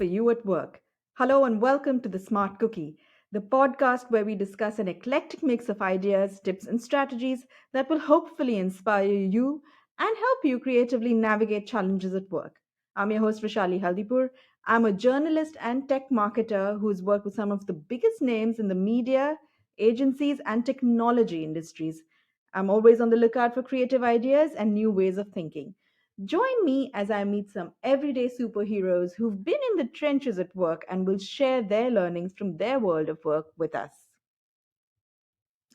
for you at work. Hello and welcome to The Smart Cookie, the podcast where we discuss an eclectic mix of ideas, tips, and strategies that will hopefully inspire you and help you creatively navigate challenges at work. I'm your host, Vrushali Haldipur. I'm a journalist and tech marketer who's worked with some of the biggest names in the media, agencies, and technology industries. I'm always on the lookout for creative ideas and new ways of thinking. Join me as I meet some everyday superheroes who've been in the trenches at work and will share their learnings from their world of work with us.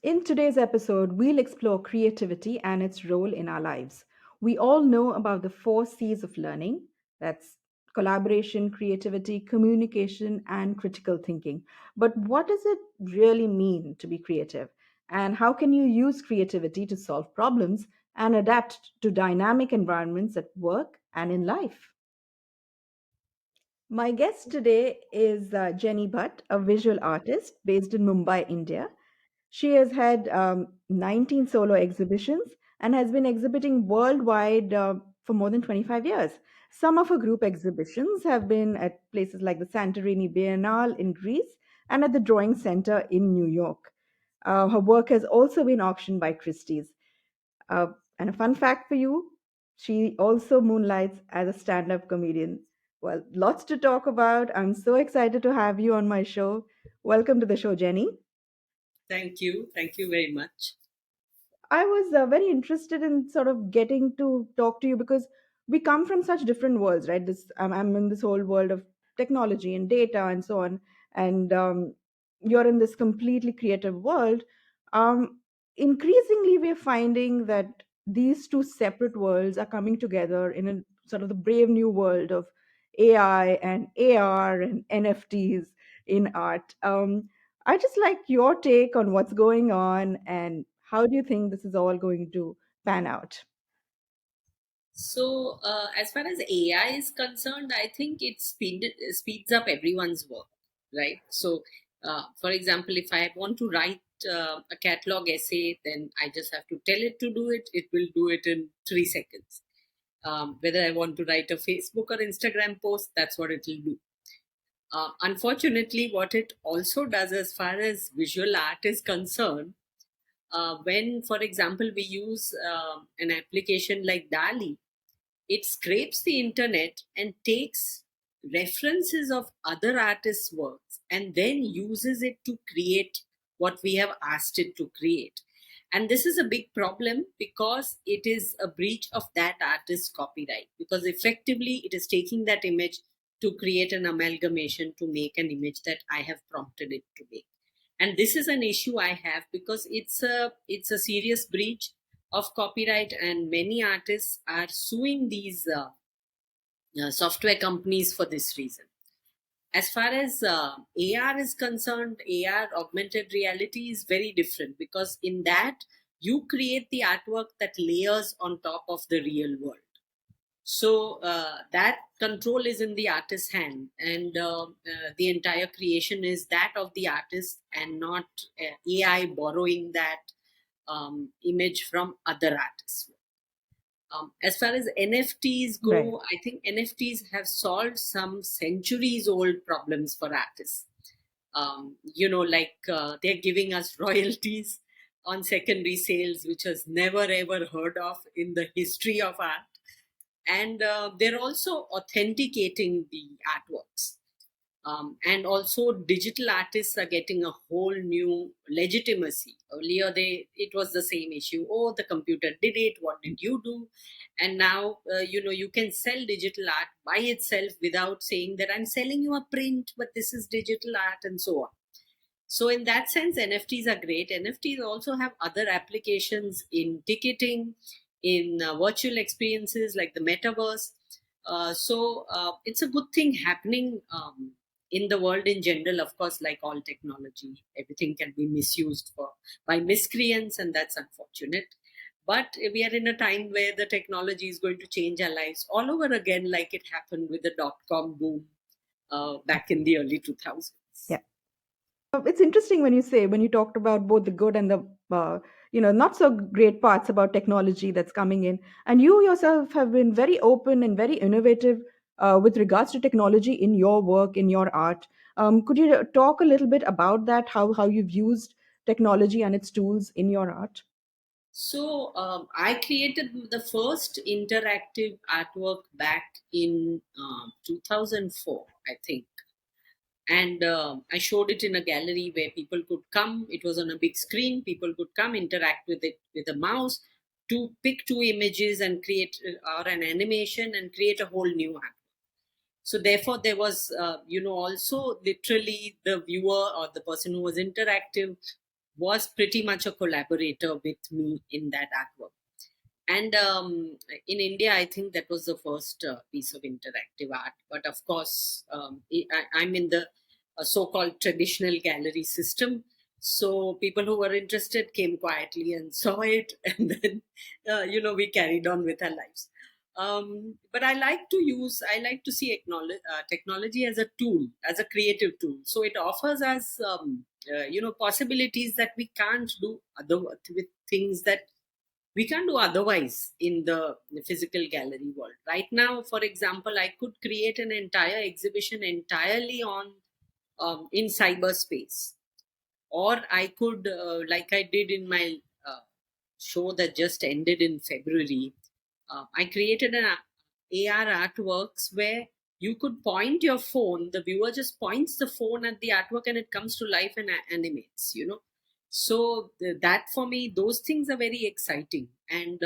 In today's episode, we'll explore creativity and its role in our lives. We all know about the four C's of learning, that's collaboration, creativity, communication, and critical thinking. But what does it really mean to be creative? And how can you use creativity to solve problems and adapt to dynamic environments at work and in life? My guest today is Jenny Bhatt, a visual artist based in Mumbai, India. She has had 19 solo exhibitions and has been exhibiting worldwide for more than 25 years. Some of her group exhibitions have been at places like the Santorini Biennnale in Greece and at the Drawing Center in New York. Her work has also been auctioned by Christie's. Uh, and a fun fact for you, she also moonlights as a stand up comedian. Well, lots to talk about. I'm so excited to have you on my show. Welcome to the show, Jenny. Thank you. Thank you very much. I was very interested in sort of getting to talk to you because we come from such different worlds, right? I'm in this whole world of technology and data and so on, and you're in this completely creative world. Um, Increasingly, we're finding that these two separate worlds are coming together in a sort of the brave new world of AI and AR and NFTs in art. I just like your take on what's going on and how do you think this is all going to pan out? As far as AI is concerned, I think speeds up everyone's work, right? For example, if I want to write a catalog essay, then I just have to tell it to do it. It will do it in 3 seconds. Whether I want to write a Facebook or Instagram post, that's what it will do. Unfortunately, what it also does, as far as visual art is concerned, when, for example, we use an application like DALI, it scrapes the internet and takes references of other artists' works and then uses it to create what we have asked it to create. And this is a big problem because it is a breach of that artist's copyright, because effectively it is taking that image to create an amalgamation to make an image that I have prompted it to make. And this is an issue I have because it's a serious breach of copyright, and many artists are suing these software companies for this reason. As far as AR is concerned, AR, augmented reality, is very different because in that you create the artwork that layers on top of the real world. That control is in the artist's hand, and the entire creation is that of the artist and not AI borrowing that image from other artists. As far as NFTs Right. go, I think NFTs have solved some centuries old problems for artists. They're giving us royalties on secondary sales, which was never ever heard of in the history of art. And they're also authenticating the artworks. And also digital artists are getting a whole new legitimacy. Earlier it was the same issue. Oh, the computer did it, what did you do? And now you can sell digital art by itself without saying that I'm selling you a print, but this is digital art, and so on. So in that sense, NFTs are great. NFTs also have other applications in ticketing, in virtual experiences like the metaverse. It's a good thing happening in the world in general. Of course, like all technology, everything can be misused by miscreants, and that's unfortunate. But we are in a time where the technology is going to change our lives all over again, like it happened with the dot-com boom back in the early 2000s. Yeah. It's interesting when you talked about both the good and the not so great parts about technology that's coming in, and you yourself have been very open and very innovative with regards to technology in your work, in your art. Could you talk a little bit about that? How you've used technology and its tools in your art? So I created the first interactive artwork back in 2004, I think. And I showed it in a gallery where people could come. It was on a big screen. People could come, interact with it with a mouse to pick two images and create or an animation and create a whole new art. So therefore there was also literally the viewer or the person who was interactive was pretty much a collaborator with me in that artwork. And in India, I think that was the first piece of interactive art. But of course, I'm in the so-called traditional gallery system. So people who were interested came quietly and saw it, and then we carried on with our lives. But I like to see technology as a tool, as a creative tool. So it offers us possibilities that we can't do other with things that we can't do otherwise in the physical gallery world. Right now, for example, I could create an entire exhibition entirely on in cyberspace, or I could, like I did in my show that just ended in February. I created an AR artworks where you could point your phone. The viewer just points the phone at the artwork, and it comes to life and animates. So that for me, those things are very exciting, and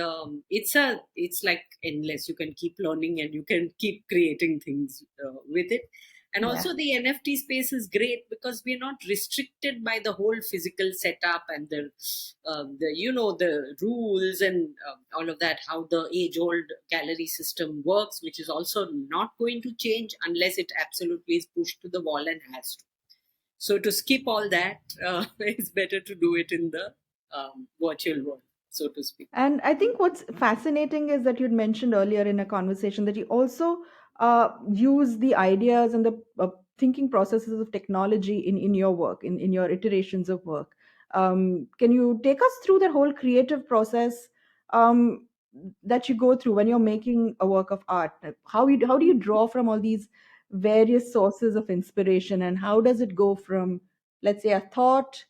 it's like endless. You can keep learning and you can keep creating things with it. And Yeah. also the NFT space is great because we're not restricted by the whole physical setup and the rules and all of that. How the age-old gallery system works, which is also not going to change unless it absolutely is pushed to the wall and has to. So to skip all that, it's better to do it in the virtual world, so to speak. And I think what's fascinating is that you'd mentioned earlier in a conversation that you also use the ideas and the thinking processes of technology in your work, in your iterations of work. Can you take us through that whole creative process um, that you go through when you're making a work of art? How do you draw from all these various sources of inspiration, and how does it go from, let's say, a thought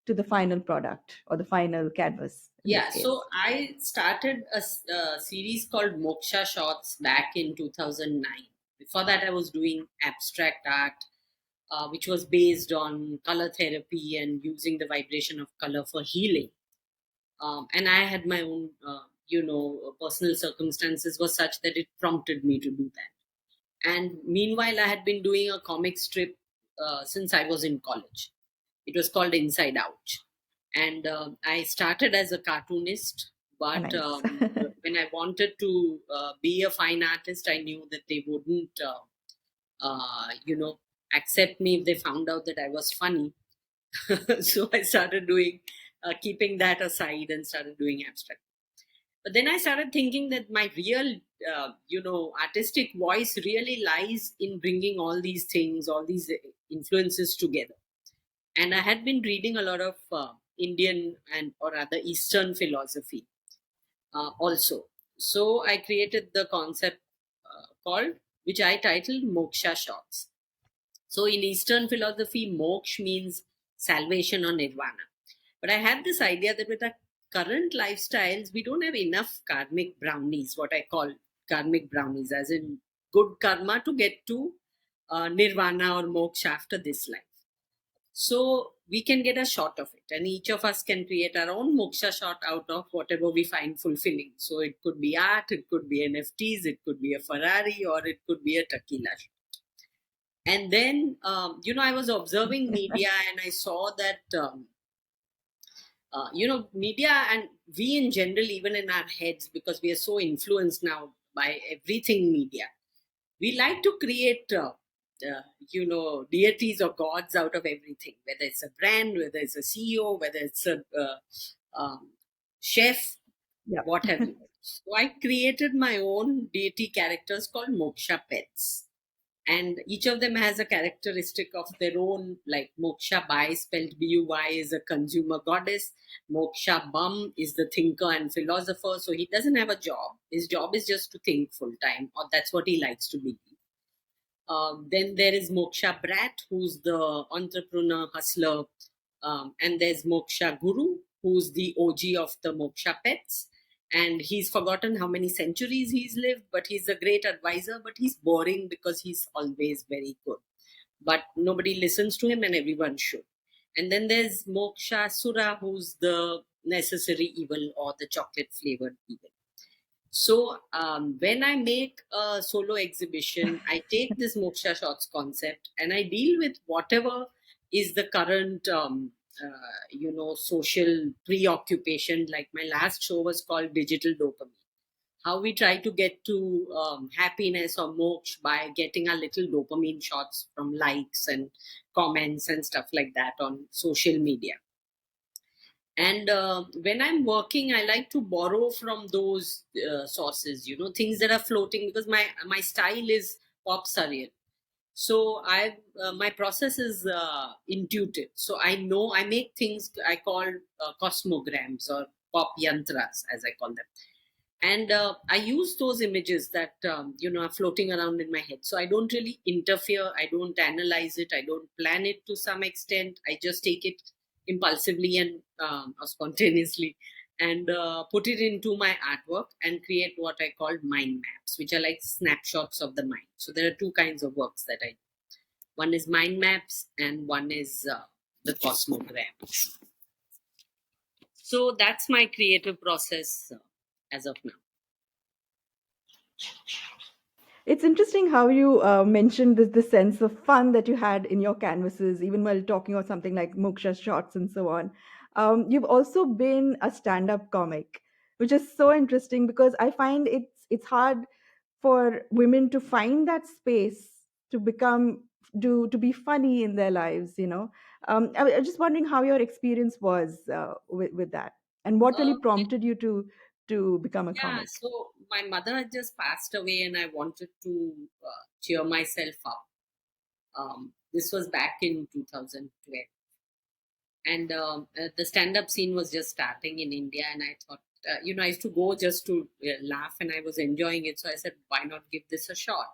to the final product or the final canvas in this Yeah, case? so I started a series called Moksha Shots back in 2009. Before that, I was doing abstract art, which was based on color therapy and using the vibration of color for healing. And I had my own, personal circumstances were such that it prompted me to do that. And meanwhile, I had been doing a comic strip since I was in college. It was called Inside Out. And I started as a cartoonist, but Nice. when I wanted to be a fine artist, I knew that they wouldn't, accept me if they found out that I was funny. So I started doing, keeping that aside and started doing abstract. But then I started thinking that my real, artistic voice really lies in bringing all these things, all these influences together. And I had been reading a lot of Indian and or rather Eastern philosophy also. So I created the concept called, which I titled Moksha Shots. So in Eastern philosophy, moksha means salvation or nirvana. But I had this idea that with our current lifestyles, we don't have enough karmic brownies, what I call karmic brownies, as in good karma to get to nirvana or moksha after this life. So we can get a shot of it, and each of us can create our own moksha shot out of whatever we find fulfilling. So it could be art, it could be NFTs, it could be a Ferrari, or it could be a tequila shot. And then, I was observing media and I saw that, media and we in general, even in our heads, because we are so influenced now by everything media, we like to create, deities or gods out of everything, whether it's a brand, whether it's a CEO, whether it's a chef, Yeah. what have you. So I created my own deity characters called Moksha Pets, and each of them has a characteristic of their own. Like Moksha Bai, spelled Buy, is a consumer goddess. Moksha Bum is the thinker and philosopher, so he doesn't have a job. His job is just to think full time, or that's what he likes to be. Then there is Moksha Brat, who's the entrepreneur hustler. And there's Moksha Guru, who's the OG of the Moksha Pets. And he's forgotten how many centuries he's lived, but he's a great advisor, but he's boring because he's always very good. But nobody listens to him, and everyone should. And then there's Moksha Sura, who's the necessary evil or the chocolate flavored evil. So when I make a solo exhibition, I take this moksha shots concept and I deal with whatever is the current, social preoccupation. Like my last show was called Digital Dopamine. How we try to get to happiness or moksha by getting our little dopamine shots from likes and comments and stuff like that on social media. And when I'm working, I like to borrow from those sources, things that are floating, because my style is pop surreal. So I my process is intuitive, so I know I make things I call cosmograms or pop yantras, as I call them. And I use those images that are floating around in my head, so I don't really interfere, I don't analyze it, I don't plan it. To some extent, I just take it impulsively and or spontaneously, and put it into my artwork and create what I call mind maps, which are like snapshots of the mind. So there are two kinds of works that I do. One is mind maps and one is the cosmograms. So that's my creative process as of now. It's interesting how you mentioned this sense of fun that you had in your canvases, even while talking about something like Moksha shots and so on. You've also been a stand-up comic, which is so interesting because I find it's hard for women to find that space to become to be funny in their lives. I was just wondering how your experience was with that, and what really Uh, prompted you to become a Yeah, comic. so my mother had just passed away, and I wanted to cheer myself up. This was back in 2012, and the stand-up scene was just starting in India. And I thought, I used to go just to laugh, and I was enjoying it. So I said, why not give this a shot?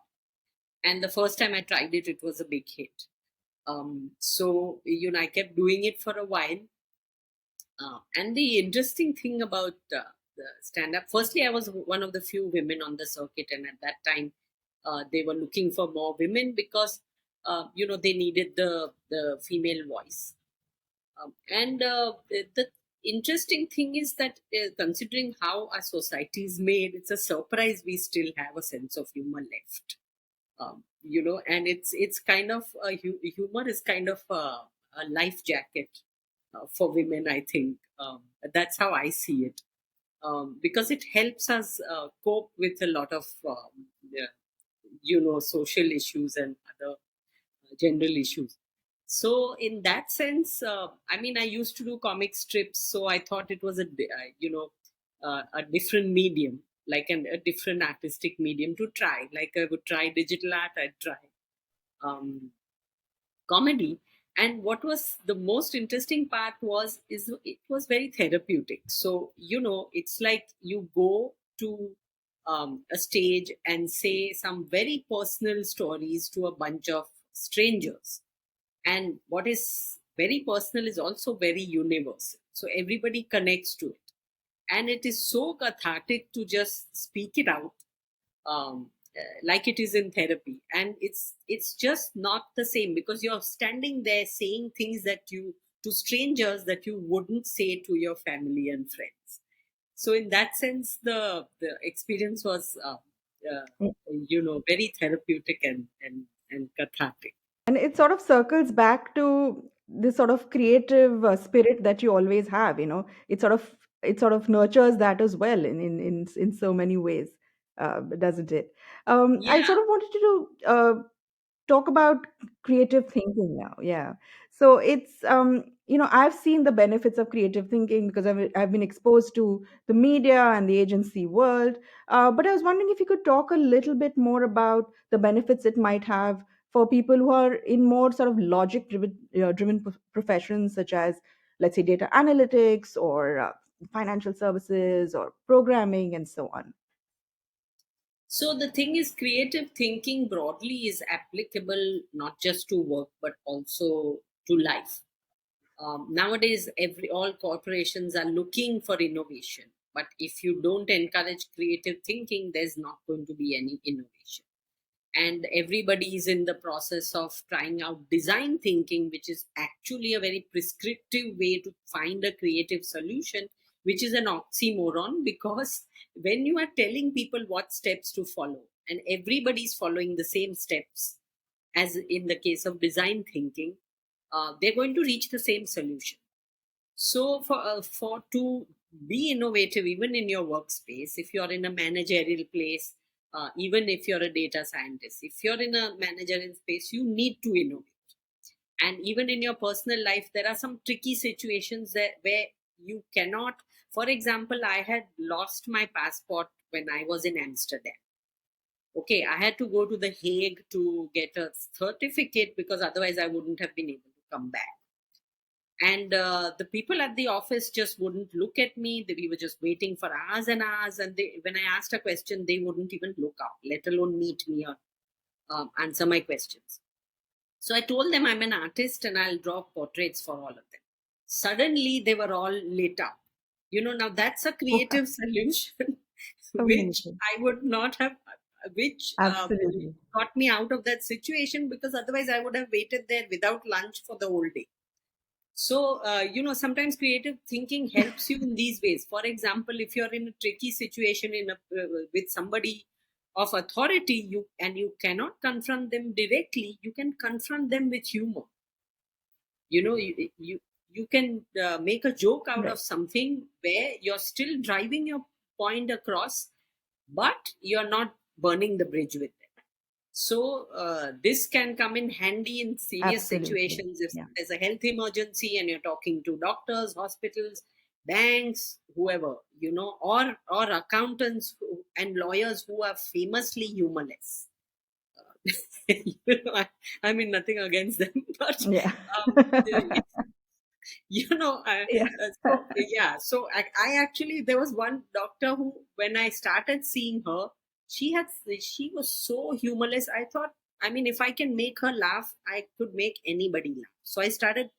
And the first time I tried it, it was a big hit. So I kept doing it for a while. And the interesting thing about the stand up, firstly, I was one of the few women on the circuit, and at that time, they were looking for more women because, they needed the female voice. And the interesting thing is that, considering how our society is made, it's a surprise we still have a sense of humor left. And it's kind of humor is kind of a life jacket for women, I think. That's how I see it, because it helps us cope with a lot of yeah, social issues and other general issues. So in that sense, I mean, I used to do comic strips, so I thought it was a different medium, like a different artistic medium to try. Like I would try digital art, I'd try um, comedy. And what was the most interesting part was is it was very therapeutic. So it's like you go to a stage and say some very personal stories to a bunch of strangers, and what is very personal is also very universal, so everybody connects to it. And it is so cathartic to just speak it out, like it is in therapy. And it's just not the same, because you're standing there saying things that you to strangers that you wouldn't say to your family and friends. So in that sense, the experience was uh, very therapeutic and cathartic. And it sort of circles back to this sort of creative spirit that you always have. It sort of nurtures that as well in so many ways, doesn't it? I Yeah. sort of wanted to talk about creative thinking now. Yeah. So it's I've seen the benefits of creative thinking because I've been exposed to the media and the agency world. But I was wondering if you could talk a little bit more about the benefits it might have for people who are in more sort of logic driven professions, such as, let's say, data analytics or financial services or programming and so on. So the thing is, creative thinking broadly is applicable not just to work but also to life. Nowadays, every all corporations are looking for innovation, but if you don't encourage creative thinking, there's not going to be any innovation. And everybody is in the process of trying out design thinking, which is actually a very prescriptive way to find a creative solution, which is an oxymoron, because when you are telling people what steps to follow and everybody is following the same steps, as in the case of design thinking, they're going to reach the same solution. So for to be innovative, even in your workspace, if you're in a managerial place, even if you're a data scientist, if you're in a managerial space, you need to innovate. And even in your personal life, there are some tricky situations that where you cannot. For example, I had lost my passport when I was in Amsterdam. Okay, I had to go to the Hague to get a certificate because otherwise I wouldn't have been able to come back. And the people at the office just wouldn't look at me. We were just waiting for hours and hours. And when I asked a question, they wouldn't even look up, let alone meet me or answer my questions. So I told them I'm an artist and I'll draw portraits for all of them. Suddenly, they were all lit up. Now that's a creative solution, which Amazing. I would not have, which Absolutely. got me out of that situation, because otherwise I would have waited there without lunch for the whole day. So, sometimes creative thinking helps you in these ways. For example, if you're in a tricky situation with somebody of authority, you cannot confront them directly, you can confront them with humor. You can make a joke out of Right. something where you're still driving your point across, but you're not burning the bridge with them. So this can come in handy in serious Absolutely. situations if Yeah. there's a health emergency and you're talking to doctors, hospitals, banks, whoever, or accountants and lawyers who are famously humorless. I mean nothing against them, but Yeah. it's Yeah. so yeah. So I actually, there was one doctor who, when I started seeing her, she was so humorless. I thought, I mean, if I can make her laugh, I could make anybody laugh. So I started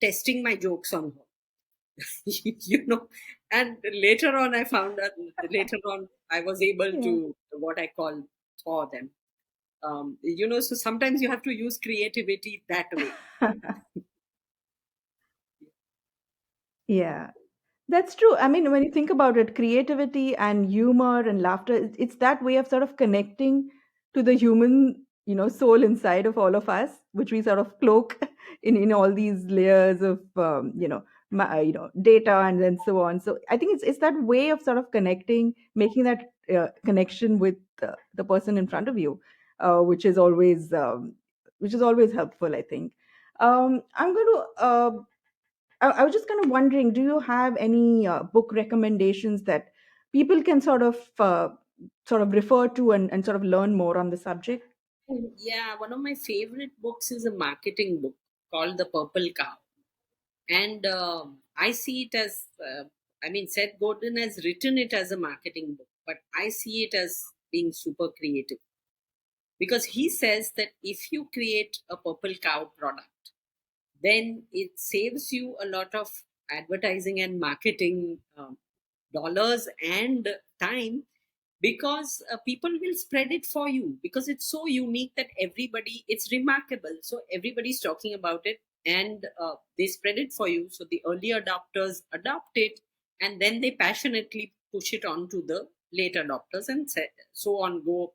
testing my jokes on her. you know and later on I found out, later on I was able Yeah. to, what I call, thaw them. So sometimes you have to use creativity that way. Yeah. That's true. I mean, when you think about it, creativity and humor and laughter, it's that way of sort of connecting to the human, soul inside of all of us, which we sort of cloak in all these layers of, data and then so on. So I think it's that way of sort of connecting, making that connection with the person in front of you, which is always helpful, I think. I'm going to I was just kind of wondering, do you have any book recommendations that people can sort of refer to and sort of learn more on the subject? Yeah, one of my favorite books is a marketing book called The Purple Cow. And I see it as, I mean, Seth Godin has written it as a marketing book, but I see it as being super creative, because he says that if you create a Purple Cow product, then it saves you a lot of advertising and marketing dollars and time, because people will spread it for you, because it's so unique that everybody, it's remarkable, so everybody's talking about it, and they spread it for you, so the early adopters adopt it, and then they passionately push it on to the late adopters, and so on, go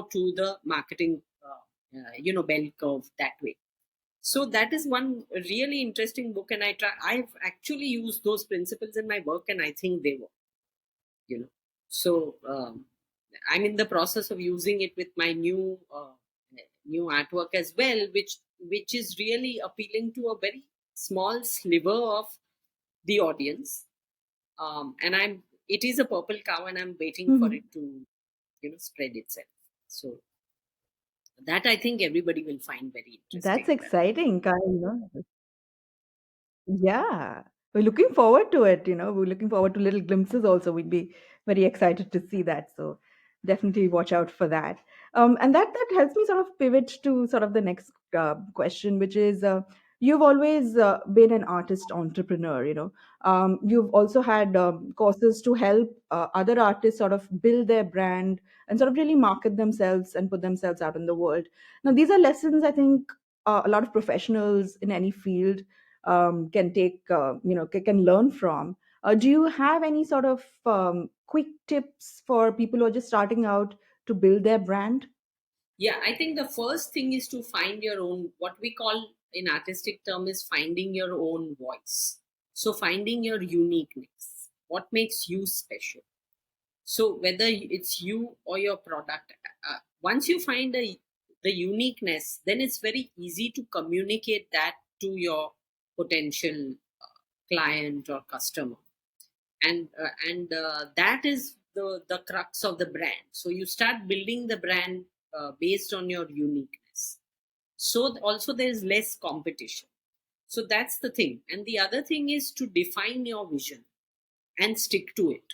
to the marketing bell curve that way. So that is one really interesting book, and I've actually used those principles in my work, and I think they work. So I'm in the process of using it with my new artwork as well, which is really appealing to a very small sliver of the audience. And it is a purple cow, and I'm waiting for Mhm. it to spread itself. So that I think everybody will find very That's interesting. exciting, Yeah. We're looking forward to it, We're looking forward to little glimpses also. We'd be very excited to see that. So Definitely watch out for that. And that helps me sort of pivot to sort of the next question, which is, you've always been an artist entrepreneur. You've also had courses to help other artists sort of build their brand and sort of really market themselves and put themselves out in the world. Now, these are lessons I think a lot of professionals in any field can take, can learn from. Do you have any sort of quick tips for people who are just starting out to build their brand? Yeah, I think the first thing is to find your own, what we call in artistic term is finding your own voice. So finding your uniqueness, what makes you special. So whether it's you or your product, once you find the uniqueness, then it's very easy to communicate that to your potential client or customer, and that is the crux of the brand. So you start building the brand based on your uniqueness. So also there is less competition. So that's the thing. And the other thing is to define your vision and stick to it,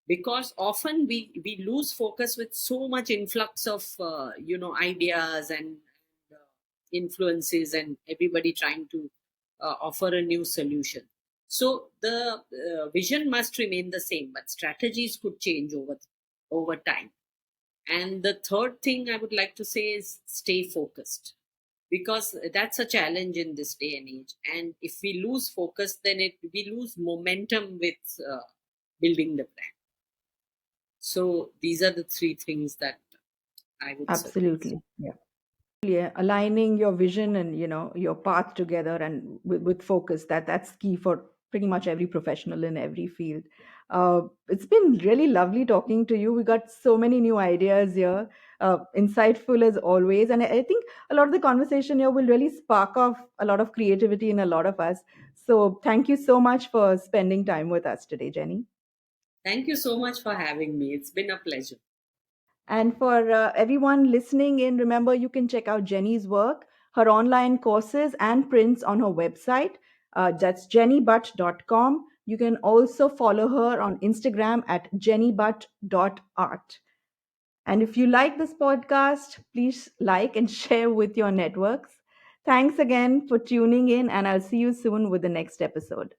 because often we lose focus with so much influx of ideas and influences, and everybody trying to offer a new solution. So the vision must remain the same, but strategies could change over time. And the third thing I would like to say is stay focused, because that's a challenge in this day and age. And if we lose focus, then we lose momentum with building the brand. So these are the three things that I would suggest. Absolutely. Yeah. Yeah, aligning your vision and your path together and with focus, that's key for pretty much every professional in every field. It's been really lovely talking to you. We got so many new ideas here, insightful as always, and I think a lot of the conversation here will really spark off a lot of creativity in a lot of us. So thank you so much for spending time with us today, Jenny. Thank you so much for having me. It's been a pleasure. And for everyone listening in, remember you can check out Jenny's work, her online courses, and prints on her website. That's jennybutt.com. You can also follow her on Instagram at jennybutt.art. And if you like this podcast, please like and share with your networks. Thanks again for tuning in, and I'll see you soon with the next episode.